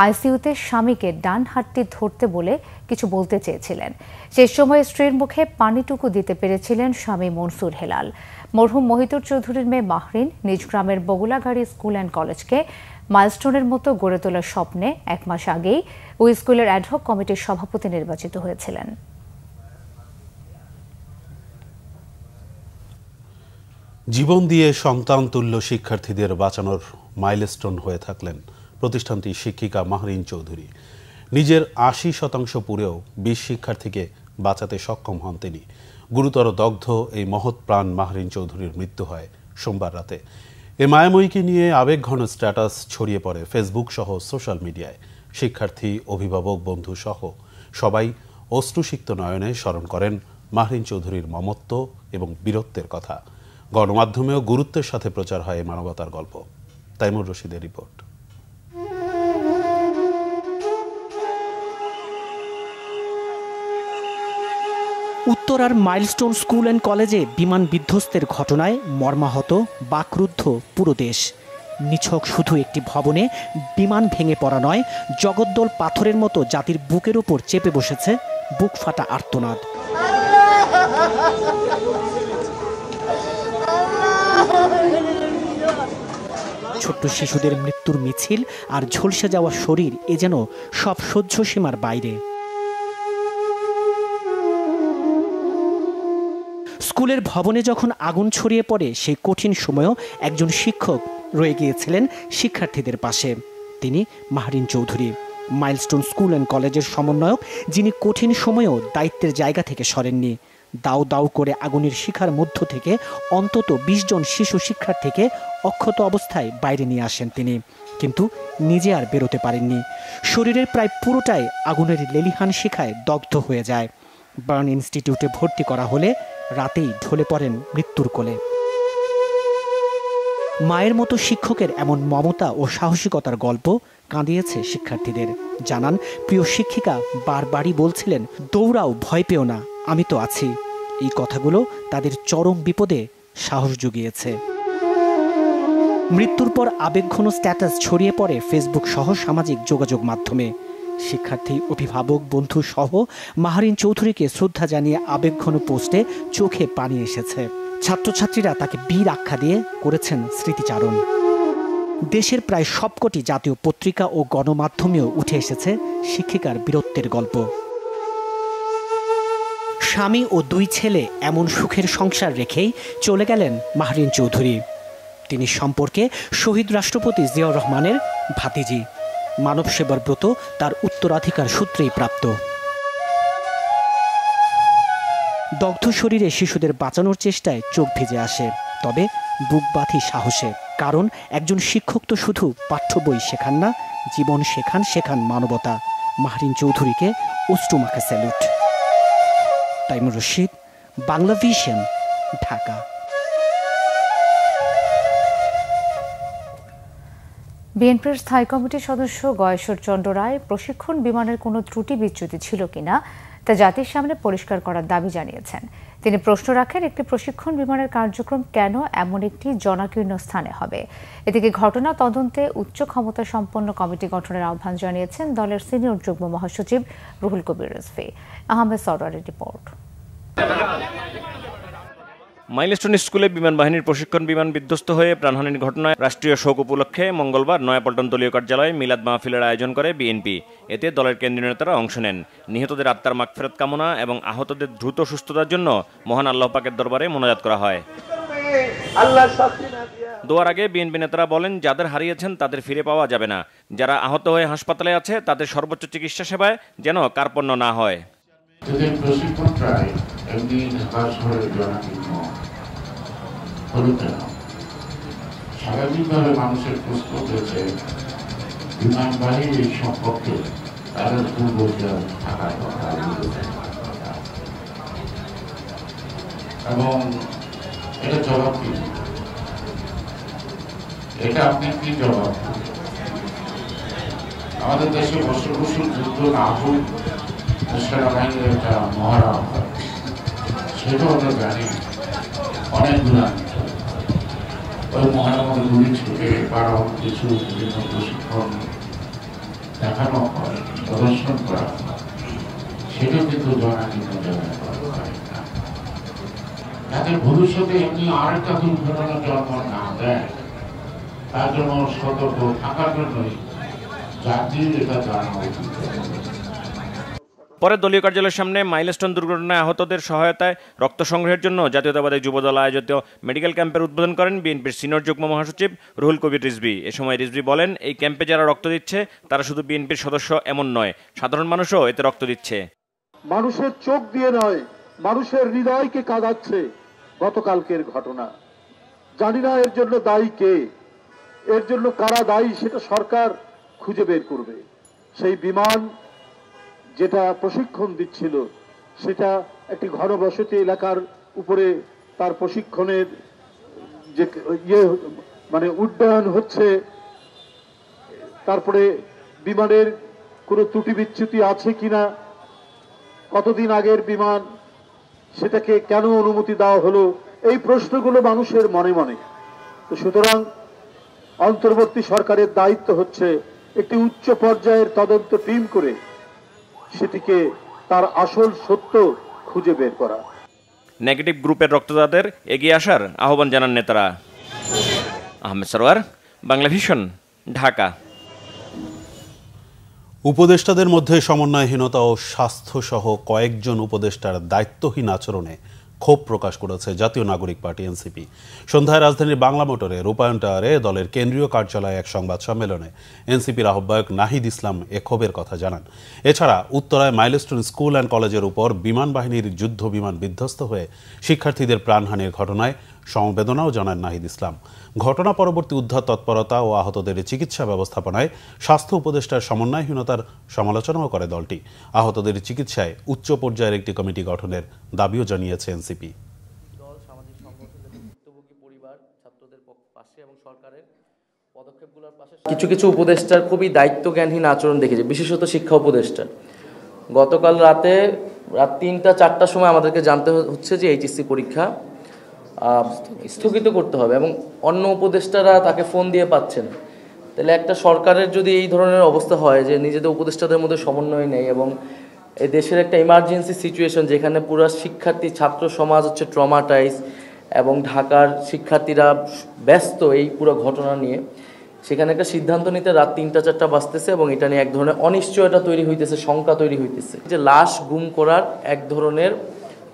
আইসিইউতে স্বামীকে ডান হাতটি ধরতে বলে কিছু বলতে চেয়েছিলেন। সেই সময় স্ত্রীর মুখে পানিটুকু দিতে পেরেছিলেন স্বামী মনসুর হেলাল। মরহুম মহিতুর চৌধুরীর মেয়ে মাহরিন নিজ গ্রামের বগুলাগাড়ি স্কুল অ্যান্ড কলেজকে মাইলস্টোনের মতো গড়ে তোলার স্বপ্নে 1 মাস আগেই ওই স্কুলের অ্যাডহক কমিটির সভাপতি নির্বাচিত হয়েছিলেন। জীবন দিয়ে সন্তান তুল্য শিক্ষার্থীদের বাঁচানোর মাইলস্টোন হয়ে থাকলেন প্রতিষ্ঠানটির শিক্ষিকা মাহরিন চৌধুরী। নিজের 80% পুরেও 20 শিক্ষার্থীকে বাঁচাতে সক্ষম হন তিনি। গুরুতর দগ্ধ এই মহৎ প্রাণ মাহরিন চৌধুরীর মৃত্যু হয় সোমবার রাতে। এ মায়াময়ীকে নিয়ে আবেগঘন স্ট্যাটাস ছড়িয়ে পড়ে ফেসবুক সহ সোশ্যাল মিডিয়ায়। শিক্ষার্থী, অভিভাবক, বন্ধু সহ সবাই অশ্রুসিক্ত নয়নে স্মরণ করেন মাহরিন চৌধুরীর মমত্ব এবং বীরত্বের কথা। গণমাধ্যমেও গুরুত্বের সাথে প্রচার হয় মানবতার গল্প। তাইমুর রশিদের রিপোর্ট। উত্তরার মাইলস্টোন স্কুল অ্যান্ড কলেজে বিমান বিধ্বস্তের ঘটনায় মর্মাহত, বাকরুদ্ধ পুরো দেশ। নিছক শুধু একটি ভবনে বিমান ভেঙে পড়া নয়, জগদ্দল পাথরের মতো জাতির বুকের উপর চেপে বসেছে বুক ফাটা আর্তনাদ। ছোট্ট শিশুদের মৃত্যুর মিছিল আর ঝলসে যাওয়া শরীর, এ যেন সব সহ্য সীমার বাইরে। স্কুলের ভবনে যখন আগুন ছড়িয়ে পড়ে, সেই কঠিন সময়েও একজন শিক্ষক রয়ে গিয়েছিলেন শিক্ষার্থীদের পাশে। তিনি Mahrin Chowdhury, milestone school and কলেজের সমন্বয়ক, যিনি কঠিন সময়েও দায়িত্বের জায়গা থেকে সরেননি। দাউ দাউ করে আগুনের শিখার মধ্য থেকে অন্তত 20 জন শিশু শিক্ষার্থীকে অক্ষত অবস্থায় বাইরে নিয়ে আসেন তিনি, কিন্তু নিজে আর বেরোতে পারেননি। শরীরের প্রায় পুরোটাই আগুনের লেলিহান শিখায় দগ্ধ হয়ে যায়। বার্ন ইনস্টিটিউটে ভর্তি করা হলে রাতেই ঢলে পড়েন মৃত্যুর কোলে। মায়ের মতো শিক্ষকের এমন মমতা ও সাহসিকতার গল্প কাঁদিয়েছে শিক্ষার্থীদের। জানান, প্রিয় শিক্ষিকা বারবারই বলছিলেন, দৌড়াও, ভয় পেও না, আমি তো আছি। এই কথাগুলো তাদের চরম বিপদে সাহস জুগিয়েছে। মৃত্যুর পর আবেগঘন স্ট্যাটাস ছড়িয়ে পড়ে ফেসবুক সহ সামাজিক যোগাযোগ মাধ্যমে। শিক্ষার্থী, অভিভাবক, বন্ধু সহ মাহারিন চৌধুরীকে শ্রদ্ধা জানিয়ে আবেগঘন পোস্টে চোখে পানি এসেছে। ছাত্রছাত্রীরা তাকে বীর আখ্যা দিয়ে করেছেন স্মৃতিচারণ। দেশের প্রায় সবকটি জাতীয় পত্রিকা ও গণমাধ্যমেও উঠে এসেছে শিক্ষিকার বীরত্বের গল্প। স্বামী ও 2 ছেলে এমন সুখের সংসার রেখেই চলে গেলেন মাহারিন চৌধুরী। তিনি সম্পর্কে শহীদ রাষ্ট্রপতি জিয়াউর রহমানের ভাতিজি। মানব সেবার ব্রত তার উত্তরাধিকার সূত্রেই প্রাপ্ত। দগ্ধ শরীরে শিশুদের বাঁচানোর চেষ্টায় চোখ ভিজে আসে, তবে বুক বাঁধি সাহসে। কারণ একজন শিক্ষক তো শুধু পাঠ্য বই শেখান না, জীবন শেখান মানবতা। মাহারিন চৌধুরীকে অশ্রুমাখা স্যালুট। তাইমুর রশিদ, বাংলা ভিশন, ঢাকা। বিএনপির স্থায়ী কমিটির সদস্য গয়েশ্বর চন্দ্র রায় প্রশিক্ষণ বিমানের কোনো ত্রুটি বিচ্যুতি ছিল কিনা তা জাতির সামনে পরিষ্কার করার দাবি জানিয়েছেন। তিনি প্রশ্ন রাখেন, একটি প্রশিক্ষণ বিমানের কার্যক্রম কেন এমন একটি জনাকীর্ণ স্থানে হবে। এদিকে ঘটনা তদন্তে উচ্চ ক্ষমতা সম্পন্ন কমিটি গঠনের আহ্বান জানিয়েছেন দলের সিনিয়র যুগ্ম মহাসচিব রুহুল কবির রিজভী। আহমেদ সরওয়ারের রিপোর্ট। মাইলস্টোন স্কুলে বিমান বাহিনীর প্রশিক্ষণ বিমান বিধ্বস্ত হয়ে প্রাণহানির ঘটনায় রাষ্ট্রীয় শোক উপলক্ষে মঙ্গলবার নয়াপল্টন দলীয় কার্যালয়ে মিলাদ মাহফিলের আয়োজন করে বিএনপি। এতে দলের কেন্দ্রীয় নেতারা অংশ নেন। নিহতদের আত্মার মাগফিরাত কামনা এবং আহতদের দ্রুত সুস্থতার জন্য মহান আল্লাহ পাকের দরবারে মোনাজাত করা হয়। দোয়ার আগে বিএনপি নেতারা বলেন, যাদের হারিয়েছেন তাদের ফিরে পাওয়া যাবে না। যারা আহত হয়ে হাসপাতালে আছে তাদের সর্বোচ্চ চিকিৎসা সেবায় যেন কার্পণ্য না হয়। স্বাভাবিকভাবে মানুষের প্রশ্ন হয়েছে বিমান বাহিনীর সম্পর্কে তাদের পূর্বজ্ঞান থাকার কথা এবং এটা জবাব কি, এটা আপনি কি জবাব? আমাদের দেশে বছর বছর যুদ্ধ না হোক, সেনাবাহিনীর একটা মহড়া হয়, সেটাও আমরা জানি। অনেক দূরান্ত ওই মহড়ার মধ্যে গুলি ছুটে বাড়ানো কিছু বিভিন্ন প্রশিক্ষণ দেখানো হয়, প্রদর্শন করা হয়, সেটাও কিন্তু জনাকীর্ণ জায়গায় করা হয় না। যাতে ভবিষ্যতে এমনি আরেকটা দুর্ঘটনা জন্ম না দেয়, তার জন্য সতর্ক থাকার জন্যই জাতির এটা জানানো উচিত। পরে দলীয় কার্যালয়ের সামনে মাইলস্টোন দুর্ঘটনায় আহতদের সহায়তায় রক্ত সংগ্রহের জন্য জাতীয়তাবাদী যুবদল আয়োজিত মেডিকেল ক্যাম্পের উদ্বোধন করেন বিএনপির সিনিয়র যুগ্ম মহাসচিব রুহুল কবির রিজভী। এ সময় রিজভী বলেন, এই ক্যাম্পে যারা রক্ত দিচ্ছে তারা শুধু বিএনপির সদস্য এমন নয়, সাধারণ মানুষও এতে রক্ত দিচ্ছে। মানুষের চোখ দিয়ে নয়, মানুষের হৃদয়কে কাঁদাচ্ছে গতকালকের ঘটনা। জানি না এর জন্য দায়ী কে, এর জন্য কারা দায়ী সেটা সরকার খুঁজে বের করবে। সেই বিমান যেটা প্রশিক্ষণ দিচ্ছিল সেটা একটি ঘনবসতি এলাকার উপরে তার প্রশিক্ষণের যে মানে উড্ডয়ন হচ্ছে, তারপরে বিমানের কোনো ত্রুটি বিচ্যুতি আছে কিনা, কতদিন আগের বিমান, সেটাকে কেন অনুমতি দেওয়া হলো, এই প্রশ্নগুলো মানুষের মনে মনে। তো সুতরাং অন্তর্বর্তী সরকারের দায়িত্ব হচ্ছে একটি উচ্চ পর্যায়ের তদন্ত টিম করে সেটিকে তার আসল সত্য খুঁজে বের করা। নেগেটিভ গ্রুপের রক্তদাতাদের এগিয়ে আসার আহ্বান জানান নেতারা। আহমেদ সরওয়ার, বাংলা ভিশন, ঢাকা। উপদেষ্টাদের মধ্যে সমন্বয়হীনতা ও স্বাস্থ্যসহ কয়েকজন উপদেষ্টার দায়িত্বহীন আচরণে ক্ষোভ প্রকাশ করেছে জাতীয় নাগরিক পার্টি এনসিপি। সন্ধ্যায় রাজধানীর বাংলা মোটরে রূপায়ণ টাওয়ারে দলের কেন্দ্রীয় কার্যালয়ে এক সংবাদ সম্মেলনে এনসিপির আহ্বায়ক নাহিদ ইসলাম এ ক্ষোভের কথা জানান। এছাড়া উত্তরায় মাইলস্টোন স্কুল অ্যান্ড কলেজের উপর বিমান বাহিনীর যুদ্ধ বিমান বিধ্বস্ত হয়ে শিক্ষার্থীদের প্রাণহানির ঘটনায় সমবেদনাও জানান নাহিদ ইসলাম। ঘটনা পরবর্তী উদ্ধার তৎপরতা ও আহতদের চিকিৎসা ব্যবস্থাপনায় স্বাস্থ্য উপদেষ্টার সমন্বয়হীনতার সমালোচনাও করে দলটি। আহতদের চিকিৎসায় উচ্চ পর্যায়ের একটি কমিটি গঠনের দাবিও জানিয়েছে এনসিপি। কিছু কিছু উপদেষ্টার খুবই দায়িত্বজ্ঞানহীন আচরণ দেখেছি, বিশেষত শিক্ষা উপদেষ্টা। গতকাল রাত 3টা-4টার সময় আমাদেরকে জানতে হচ্ছে যে এইচএসসি পরীক্ষা স্থগিত করতে হবে এবং অন্য উপদেষ্টারা তাকে ফোন দিয়ে পাচ্ছেন। তাহলে একটা সরকারের যদি এই ধরনের অবস্থা হয় যে নিজেদের উপদেষ্টাদের মধ্যে সমন্বয় নেই এবং এই দেশের একটা ইমার্জেন্সি সিচুয়েশন যেখানে পুরো শিক্ষার্থী ছাত্র সমাজ হচ্ছে ট্রমাটাইজ এবং ঢাকার শিক্ষার্থীরা ব্যস্ত এই পুরো ঘটনা নিয়ে, সেখানে একটা সিদ্ধান্ত নিতে রাত 3টা-4টা বাজতেছে এবং এটা নিয়ে এক ধরনের অনিশ্চয়তা তৈরি হইতেছে, শঙ্কা তৈরি হইতেছে যে লাশ গুম করার এক ধরনের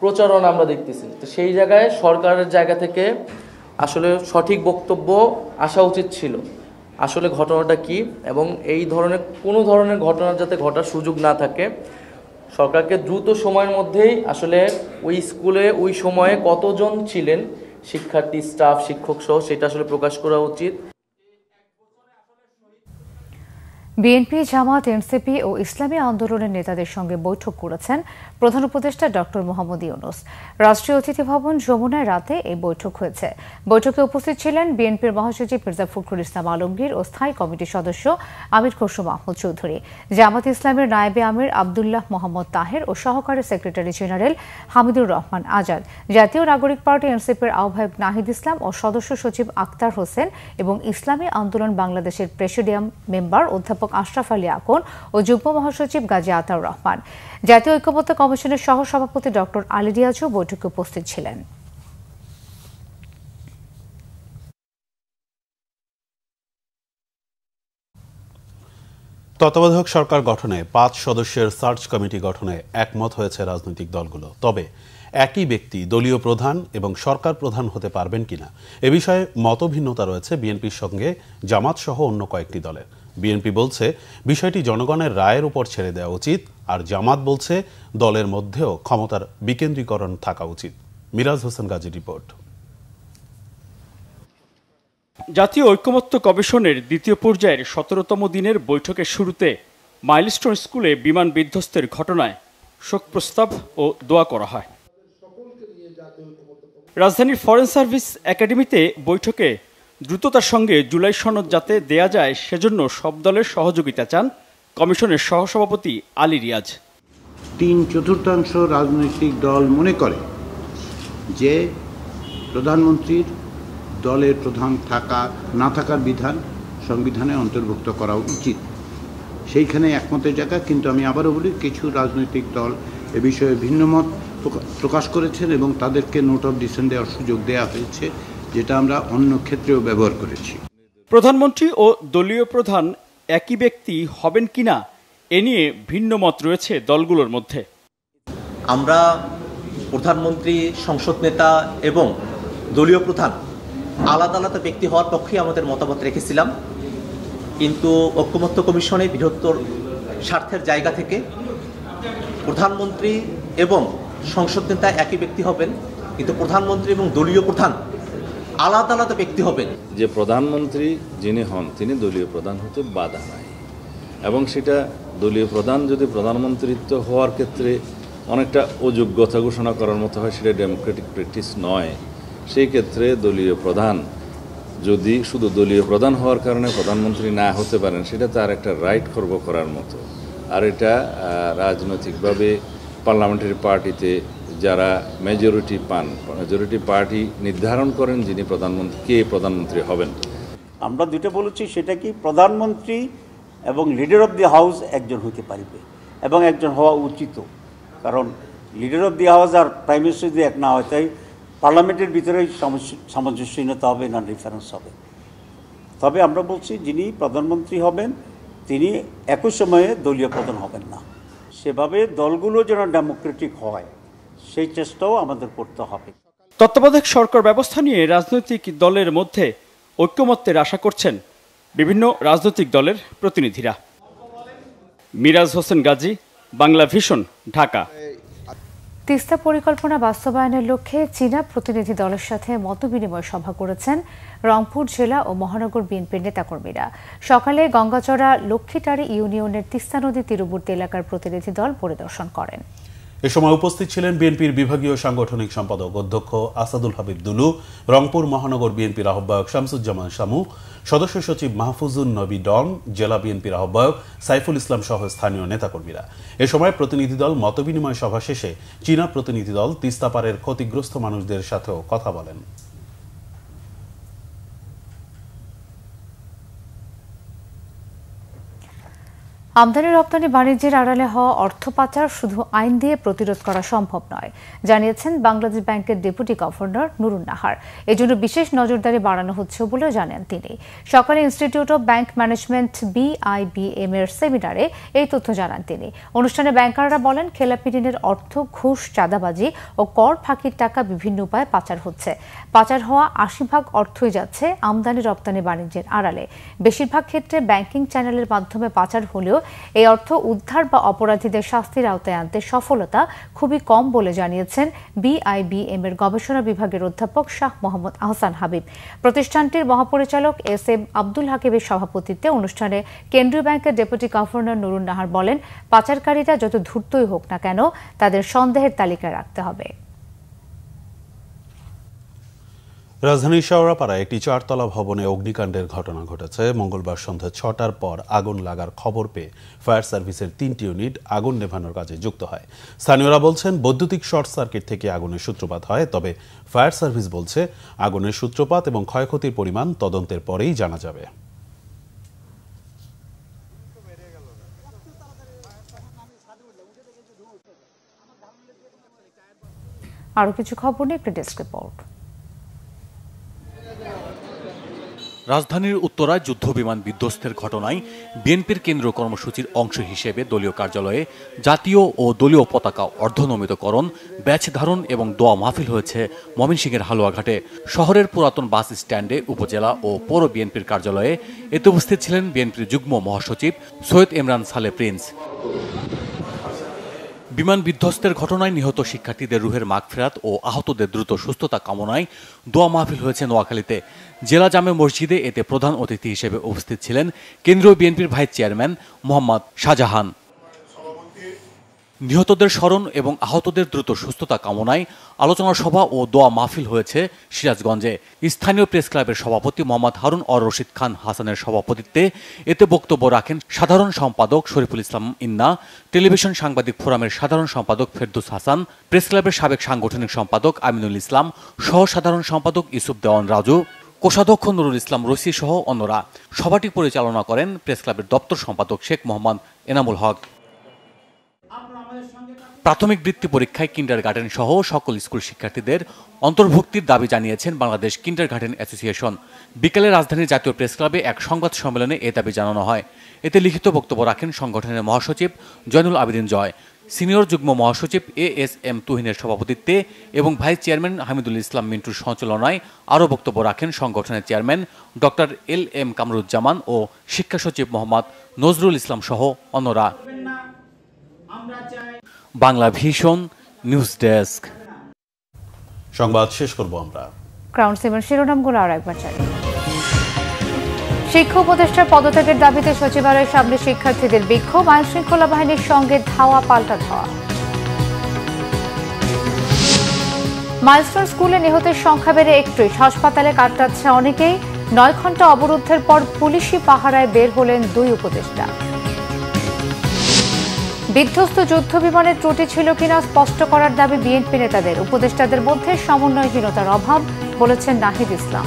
প্রচারণা আমরা দেখতেছি। তো সেই জায়গায় সরকারের জায়গা থেকে আসলে সঠিক বক্তব্য আসা উচিত ছিল আসলে ঘটনাটা কি, এবং এই ধরনের কোনো ধরনের ঘটনা যাতে ঘটার সুযোগ না থাকে সরকারকে দ্রুত সময়ের মধ্যেই আসলে ওই স্কুলে ওই সময়ে কতজন ছিলেন শিক্ষার্থী, স্টাফ, শিক্ষক সহ সেটা আসলে প্রকাশ করা উচিত। বিএনপি, জামাত, এনসিপি ও ইসলামী আন্দোলনের নেতাদের সঙ্গে বৈঠক করেছেন প্রধান উপদেষ্টা ডক্টর মোহাম্মদ ইউনূস। রাষ্ট্রীয় অতিথি ভবন যমুনায় রাতে এই বৈঠক হয়েছে। বৈঠকে উপস্থিত ছিলেন বিএনপির মহাসচিব মির্জা ফখরুল ইসলাম আলমগীর ও স্থায়ী কমিটির সদস্য আমির খসরু মাহমুদ চৌধুরী, জামাত ইসলামের নায়েবে আমির আবদুল্লাহ মোহাম্মদ তাহের ও সহকারী সেক্রেটারি জেনারেল হামিদুর রহমান আজাদ, জাতীয় নাগরিক পার্টি এনসিপির আহ্বায়ক নাহিদ ইসলাম ও সদস্য সচিব আক্তার হোসেন এবং ইসলামী আন্দোলন বাংলাদেশের প্রেসিডিয়াম মেম্বার অধ্যাপক আশরাফ আলী আকন ও যুগ্ম মহাসচিব গাজী আতাউর রহমান। জাতীয় ঐক্যমত্য কমিশনের সহ সভাপতি ডক্টর আলী রিয়াজও বৈঠকে উপস্থিত ছিলেন। তত্ত্বাবধায়ক সরকার গঠনে 5 সদস্যের সার্চ কমিটি গঠনে একমত হয়েছে রাজনৈতিক দলগুলো। তবে একই ব্যক্তি দলীয় প্রধান এবং সরকার প্রধান হতে পারবেন কিনা এ বিষয়ে মতভিন্নতা রয়েছে বিএনপির সঙ্গে জামাত সহ অন্য কয়েকটি দলের। বিএনপি বলছে বিষয়টি জনগণের রায়ের উপর ছেড়ে দেওয়া উচিত, আর জামাত বলছে দলের মধ্যেও ক্ষমতার বিকেন্দ্রীকরণ থাকা উচিত। মিরাজ হোসেন গাজীর রিপোর্ট। জাতীয় ঐক্যমত্য কমিশনের দ্বিতীয় পর্যায়ের 17তম দিনের বৈঠকের শুরুতে মাইলস্টোন স্কুলে বিমান বিধ্বস্তের ঘটনায় শোক প্রস্তাব ও দোয়া করা হয়। রাজধানীর ফরেন সার্ভিস একাডেমিতে বৈঠকে দ্রুততার সঙ্গে জুলাই সনদ যাতে দেয়া যায় সেজন্য সব দলের সহযোগিতা চান কমিশনের সহসভাপতি আলী রিয়াজ। 3/4 রাজনৈতিক দল মনে করে যে প্রধানমন্ত্রীর দলের প্রধান থাকা না থাকার বিধান সংবিধানে অন্তর্ভুক্ত করা উচিত, সেইখানে একমতের জায়গা। কিন্তু আমি আবারও বলি, কিছু রাজনৈতিক দল এ বিষয়ে ভিন্ন মত প্রকাশ করেছেন এবং তাদেরকে নোট অফ ডিসেন্ট দেওয়ার সুযোগ দেওয়া হয়েছে, যেটা আমরা অন্য ক্ষেত্রেও ব্যবহার করেছি। প্রধানমন্ত্রী ও দলীয় প্রধান একই ব্যক্তি হবেন কিনা এ নিয়ে ভিন্ন মত রয়েছে দলগুলোর মধ্যে। আমরা প্রধানমন্ত্রী, সংসদ নেতা এবং দলীয় প্রধান আলাদা আলাদা ব্যক্তি হওয়ার পক্ষে আমাদের মতামত রেখেছিলাম, কিন্তু ঐক্যমত্য কমিশনে বৃহত্তর স্বার্থের জায়গা থেকে প্রধানমন্ত্রী এবং সংসদ নেতা একই ব্যক্তি হবেন, কিন্তু প্রধানমন্ত্রী এবং দলীয় প্রধান আলাদা আলাদা ব্যক্তি হবেন। যে প্রধানমন্ত্রী যিনি হন তিনি দলীয় প্রধান হতে বাধা নাই, এবং সেটা দলীয় প্রধান যদি প্রধানমন্ত্রিত্ব হওয়ার ক্ষেত্রে অনেকটা অযোগ্যতা ঘোষণা করার মতো হয়, সেটা ডেমোক্রেটিক প্র্যাকটিস নয়। সেই ক্ষেত্রে দলীয় প্রধান যদি শুধু দলীয় প্রধান হওয়ার কারণে প্রধানমন্ত্রী না হতে পারেন, সেটা তার একটা রাইট খর্ব করার মতো। আর এটা রাজনৈতিকভাবে পার্লামেন্টারি পার্টিতে যারা মেজরিটি পান, মেজরিটি পার্টি নির্ধারণ করেন যিনি প্রধানমন্ত্রী, কে প্রধানমন্ত্রী হবেন। আমরা দুটো বলেছি, সেটা কি প্রধানমন্ত্রী এবং লিডার অফ দি হাউস একজন হতে পারবে এবং একজন হওয়া উচিত, কারণ লিডার অফ দি হাউস আর প্রাইম মিনিস্টার যদি এক না হয়, তাই পার্লামেন্টের ভিতরেই সামঞ্জস্যহীনতা হবে, নন রেফারেন্স হবে। তবে আমরা বলছি যিনি প্রধানমন্ত্রী হবেন তিনি একই সময়ে দলীয় প্রধান হবেন না, সেভাবে দলগুলো যেন ডেমোক্রেটিক হয় সেই চেষ্টাও আমাদের করতে হবে। তত্ত্বাবধায়ক সরকার ব্যবস্থা নিয়ে রাজনৈতিক দলের মধ্যে ঐক্যমত্যের আশা করছেন বিভিন্ন রাজনৈতিক দলের প্রতিনিধিরা। মিরাজ হোসেন গাজী, বাংলা ভিশন, ঢাকা। তিস্তা পরিকল্পনা বাস্তবায়নের লক্ষ্যে চীনা প্রতিনিধি দলের সাথে মতবিনিময় সভা করেছেন রংপুর জেলা ও মহানগর বিএনপির নেতাকর্মীরা। সকালে গঙ্গাচড়া লক্ষ্মীটারি ইউনিয়নের তিস্তা নদী তীরবর্তী এলাকার প্রতিনিধি দল পরিদর্শন করেন। এ সময় উপস্থিত ছিলেন বিএনপির বিভাগীয় সাংগঠনিক সম্পাদক অধ্যক্ষ আসাদুল হাবিব দুলু, রংপুর মহানগর বিএনপির আহ্বায়ক শামসুজ্জামান শামু, সদস্য সচিব মাহফুজুন নবী ডং, জেলা বিএনপির আহ্বায়ক সাইফুল ইসলাম সহ স্থানীয় নেতাকর্মীরা। এ সময় প্রতিনিধি দল মতবিনিময় সভা শেষে চীনা প্রতিনিধি দল তিস্তা পারের ক্ষতিগ্রস্ত মানুষদের সাথেও কথা বলেন। আমদানি রপ্তানি বাণিজ্যের আড়ালে হওয়া অর্থ পাচার শুধু আইন দিয়ে প্রতিরোধ করা সম্ভব নয়, জানিয়েছেন বাংলাদেশ ব্যাংকের ডেপুটি গভর্নর নুরুন নাহার। এজন্য বিশেষ নজরদারি বাড়ানো হচ্ছে বলেও জানান তিনি। সকালে institute of bank management BIBM এর সেমিনারে এই তথ্য জানান তিনি। অনুষ্ঠানে ব্যাংকাররা বলেন, খেলাপি ঋণের অর্থ, ঘুষ, চাঁদাবাজি ও কর ফাঁকির টাকা বিভিন্ন উপায়ে পাচার হচ্ছে। পাচার হওয়া 80% অর্থই যাচ্ছে আমদানি রপ্তানি বাণিজ্যের আড়ালে। বেশিরভাগ ক্ষেত্রে ব্যাংকিং চ্যানেলের মাধ্যমে পাচার হলেও এই অর্থ উদ্ধার বা অপরাধীদের শাস্তির আওতায় আনতে সফলতা খুবই কম বলে জানিয়েছেন BIBM এর গবেষণা বিভাগের অধ্যাপক শাহ মোহাম্মদ আহসান হাবিব। প্রতিষ্ঠানটির মহাপরিচালক SM আব্দুল হাকিমের সভাপতিত্বে অনুষ্ঠানে কেন্দ্রীয় ব্যাংকের ডেপুটি গভর্নর নুরুন নাহার বলেন, পাচারকারীরা যত ধূর্তই হোক না কেন, তাদের সন্দেহের তালিকায় রাখতে হবে। রাজধানীর শেওড়াপাড়ায় একটি 4তলা ভবনে অগ্নিকাণ্ডের ঘটনা ঘটেছে। মঙ্গলবার সন্ধ্যা 6টার পর আগুন লাগার খবর পেয়ে ফায়ার সার্ভিসের 3টি ইউনিট আগুন নেভানোর কাজে যুক্ত হয়। স্থানীয়রা বলছেন, বৈদ্যুতিক শর্ট সার্কিট থেকে আগুনের সূত্রপাত হয়। তবে ফায়ার সার্ভিস বলছে, আগুনের সূত্রপাত এবং ক্ষয়ক্ষতির পরিমাণ তদন্তের পরেই জানা যাবে। আরো কিছু খবর নিয়ে একটি ডেস্ক রিপোর্ট। রাজধানীর উত্তরায় যুদ্ধবিমান বিধ্বস্তের ঘটনায় বিএনপির কেন্দ্রীয় কর্মসূচির অংশ হিসেবে দলীয় কার্যালয়ে জাতীয় ও দলীয় পতাকা অর্ধনমিতকরণ, ব্যাচ ধারণ এবং দোয়া মাহফিল হয়েছে ময়মনসিংহের হালুয়াঘাটে। শহরের পুরাতন বাস স্ট্যান্ডে উপজেলা ও পৌর বিএনপির কার্যালয়ে এতে উপস্থিত ছিলেন বিএনপির যুগ্ম মহাসচিব সৈয়দ ইমরান সালে প্রিন্স। বিমান বিধ্বস্তের ঘটনায় নিহত শিক্ষার্থীদের রুহের মাগফিরাত ও আহতদের দ্রুত সুস্থতা কামনায় দোয়া মাহফিল হয়েছে নোয়াখালীতে। জেলা জামে মসজিদে এতে প্রধান অতিথি হিসেবে উপস্থিত ছিলেন কেন্দ্রীয় বিএনপির ভাইস চেয়ারম্যান মোহাম্মদ শাহজাহান। নিহতদের স্মরণ এবং আহতদের দ্রুত সুস্থতা কামনায় আলোচনা সভা ও দোয়া মাহফিল হয়েছে সিরাজগঞ্জে। স্থানীয় প্রেস ক্লাবের সভাপতি মোহাম্মদ হারুন অর রশিদ খান হাসানের সভাপতিত্বে এতে বক্তব্য রাখেন সাধারণ সম্পাদক শরীফুল ইসলাম ইন্না, টেলিভিশন সাংবাদিক ফোরামের সাধারণ সম্পাদক ফেরদৌস হাসান, প্রেস ক্লাবের সাবেক সাংগঠনিক সম্পাদক আমিনুল ইসলাম, সহ সাধারণ সম্পাদক ইউসুফ দেওয়ান রাজু, কোষাধ্যক্ষ নুরুল ইসলাম রশি সহ অন্যরা। সভাটি পরিচালনা করেন প্রেস ক্লাবের দপ্তর সম্পাদক শেখ মোহাম্মদ এনামুল হক। প্রাথমিক বৃত্তি পরীক্ষায় কিন্ডারগার্টেন সহ সকল স্কুল শিক্ষার্থীদের অন্তর্ভুক্তির দাবি জানিয়েছেন বাংলাদেশ কিন্ডারগার্টেন অ্যাসোসিয়েশন। বিকেলে রাজধানীর জাতীয় প্রেস ক্লাবে এক সংবাদ সম্মেলনে এ দাবি জানানো হয়। এতে লিখিত বক্তব্য রাখেন সংগঠনের মহাসচিব জয়নুল আবেদিন জয়, সিনিয়র যুগ্ম মহাসচিব ASM তুহিনের সভাপতিত্বে এবং ভাইস চেয়ারম্যান হামিদুল ইসলাম মিন্টুর সঞ্চালনায় আরও বক্তব্য রাখেন সংগঠনের চেয়ারম্যান ডক্টর LM কামরুজ্জামান ও শিক্ষা সচিব মোহাম্মদ নজরুল ইসলাম সহ অন্যরা। Bangla vision news desk. সংবাদ শেষ করব আমরা। ক্রাউন 7 শিরোনামগুলো আর একবার চাই। শিক্ষা উপদেষ্টার পদত্যাগের দাবিতে সচিবালয়ের সামনে শিক্ষার্থীদের বিক্ষোভ, আইন শৃঙ্খলা বাহিনীর সঙ্গে ধাওয়া পাল্টা ধাওয়া। মাইলস্টোন স্কুলে নিহতের সংখ্যা বেড়ে 31, হাসপাতালে কাটাচ্ছে অনেকেই। 9 ঘন্টা অবরুদ্ধের পর পুলিশি পাহারায় বের হলেন 2 উপদেষ্টা। বিধ্বস্ত যুদ্ধ বিমানের ত্রুটি ছিল কিনা স্পষ্ট করার দাবি বিএনপি নেতাদের। উপদেষ্টাদের মধ্যে সমন্বয়হীনতার অভাব বলেছেন নাহিদ ইসলাম।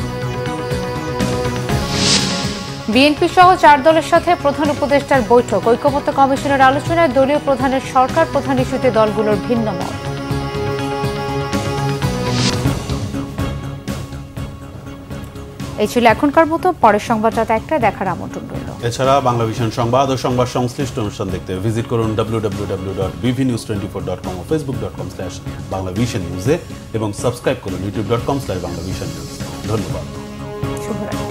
বিএনপি সহ 4 দলের সাথে প্রধান উপদেষ্টার বৈঠক, ঐকমত্য কমিশনের আলোচনায় দলীয় প্রধানের সরকার প্রধান ইস্যুতে দলগুলোর ভিন্ন মত। এই ছিল এখনকার মতো। পরের সংবাদ রাত 1টায় দেখার আমন্ত্রণ রইল। এছাড়া বাংলা ভিশন সংবাদ ও সংবাদ সংশ্লিষ্ট অনুষ্ঠান দেখতে ভিজিট করুন www.bvnews24.com ও facebook.com/banglavisionnews এবং সাবস্ক্রাইব করুন youtube.com/banglavisionnews। ধন্যবাদ। শুভরাত্রি।